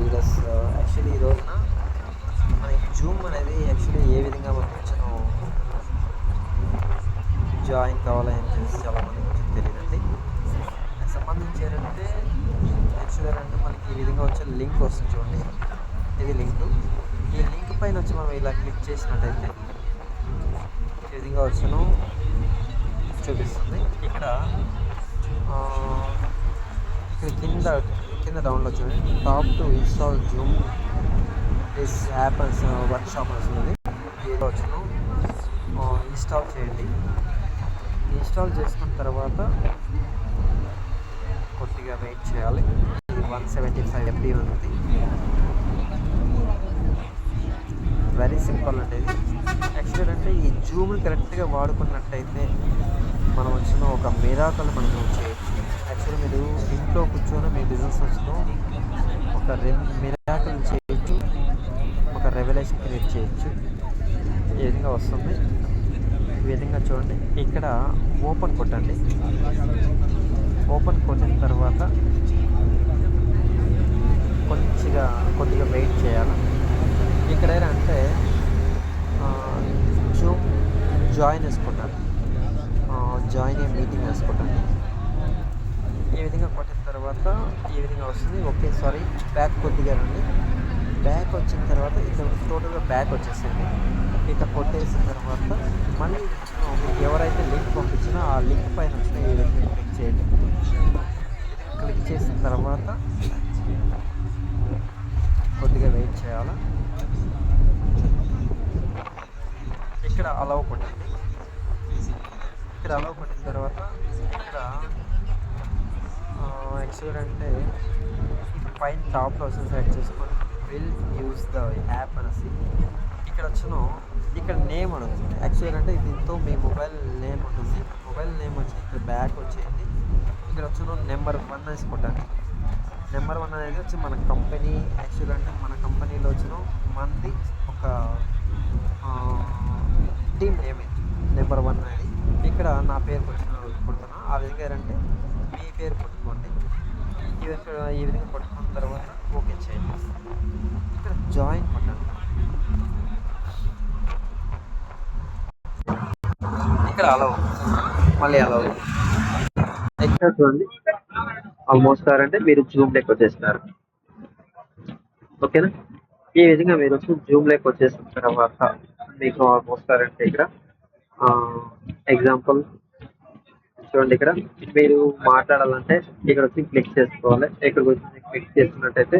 Leaders. Actually ఈ రోజున మనకి జూమ్ అనేది యాక్చువల్లీ ఏ విధంగా మనం కొంచెం జాయిన్ కావాలని తెలిసి చాలామంది కొంచెం తెలియదండి. దానికి సంబంధించి ఏంటంటే యాక్చువల్గా అంటే మనకి ఈ విధంగా వచ్చే లింక్ వస్తుంది చూడండి. ఇది లింక్. ఈ లింక్ పైన వచ్చి మనం ఇలా క్లిక్ చేసినట్టయితే ఈ విధంగా వచ్చను చూపిస్తుంది. ఇక్కడ కింద డౌన్లోడ్ చూడండి. Top to install Zoom this app work shop వస్తుంది. ఏదో వచ్చను ఇన్స్టాల్ చేయండి. ఇన్స్టాల్ చేసుకున్న తర్వాత కొద్దిగా వెయిట్ చేయాలి. ఇది 175 MB ఉంది. వెరీ సింపుల్ అంటే ఇది. యాక్చువల్గా అంటే ఈ జూమ్ని కరెక్ట్గా వాడుకున్నట్టయితే మనం వచ్చిన ఒక మిరాకల్ మనం చేయొచ్చు. యాక్చువల్లీ మీరు ఇంట్లో కూర్చొని మీ బిజినెస్ వచ్చి ఒక మిరాకల్ చేయొచ్చు, ఒక రెవల్యూషన్ క్రియేట్ చేయొచ్చు. ఈ విధంగా వస్తుంది. ఈ విధంగా చూడండి. ఇక్కడ ఓపెన్ కొట్టండి. ఓపెన్ కొట్టిన తర్వాత కొద్దిగా వెయిట్ చేయాలి. ఇక్కడ ఏంటంటే జూమ్ జాయిన్ వేసుకుంటాను. జాయిన్ అయ్యే మీటింగ్ వేసుకుంటాను. ఈ విధంగా కొట్టిన తర్వాత ఈ విధంగా వస్తుంది. ఓకే సారీ బ్యాక్ కొద్దిగా రండి. బ్యాక్ వచ్చిన తర్వాత ఇక్కడ టోటల్గా బ్యాక్ వచ్చేసింది. ఇక కొట్టేసిన తర్వాత మళ్ళీ మీకు ఎవరైతే లింక్ పంపించినా ఆ లింక్ పైన వచ్చిన ఈ విధంగా క్లిక్ చేయండి. క్లిక్ చేసిన తర్వాత కొద్దిగా వెయిట్ చేయాలి. ఇక్కడ అలౌ కొట్టండి. ఇక్కడ అలౌ కొట్టిన తర్వాత ఇక్కడ యాక్చువల్గా అంటే పైన టాప్లో వచ్చి సెలెక్ట్ చేసుకొని విల్ యూజ్ ద యాప్ అనేసి ఇక్కడ వచ్చును. ఇక్కడ నేమ్ అడుగుతుంది. యాక్చువల్గా అంటే దీంతో మీ మొబైల్ నేమ్ ఉంటుంది. మొబైల్ నేమ్ వచ్చి ఇక్కడ బ్యాక్ వచ్చేయండి. ఇక్కడ వచ్చును నెంబర్ 1 వేసి కొట్టండి. నెంబర్ 1 అనేది వచ్చి మన కంపెనీ. యాక్చువల్గా అంటే మన కంపెనీలో వచ్చిన మంది ఒక టీమ్ నేమ్ నెంబర్ 1 అనేది. ఇక్కడ నా పేరు కొడుతున్నా. ఆ విధంగా ఏంటంటే మీ పేరు కొట్టుకోండి. ఈ విధంగా కొట్టుకున్న తర్వాత ఓకే చేయండి. ఇక్కడ జాయిన్ కొట్టండి. ఇక్కడ అలౌ మళ్ళీ అలౌ. ఇక్కడ చూడండి ఆల్మోస్ట్ అంటే మీరు జూమ్ లెక్క వచ్చేస్తున్నారు. ఓకేనా? ఈ విధంగా మీరు వచ్చి జూమ్ లెక్క వచ్చేసిన తర్వాత మీకు ఆల్మోస్ట్ అంటే ఇక్కడ ఎగ్జాంపుల్ చూడండి. ఇక్కడ మీరు మాట్లాడాలంటే ఇక్కడ వచ్చి క్లిక్ చేసుకోవాలి. ఇక్కడికి వచ్చి క్లిక్ చేసినట్టయితే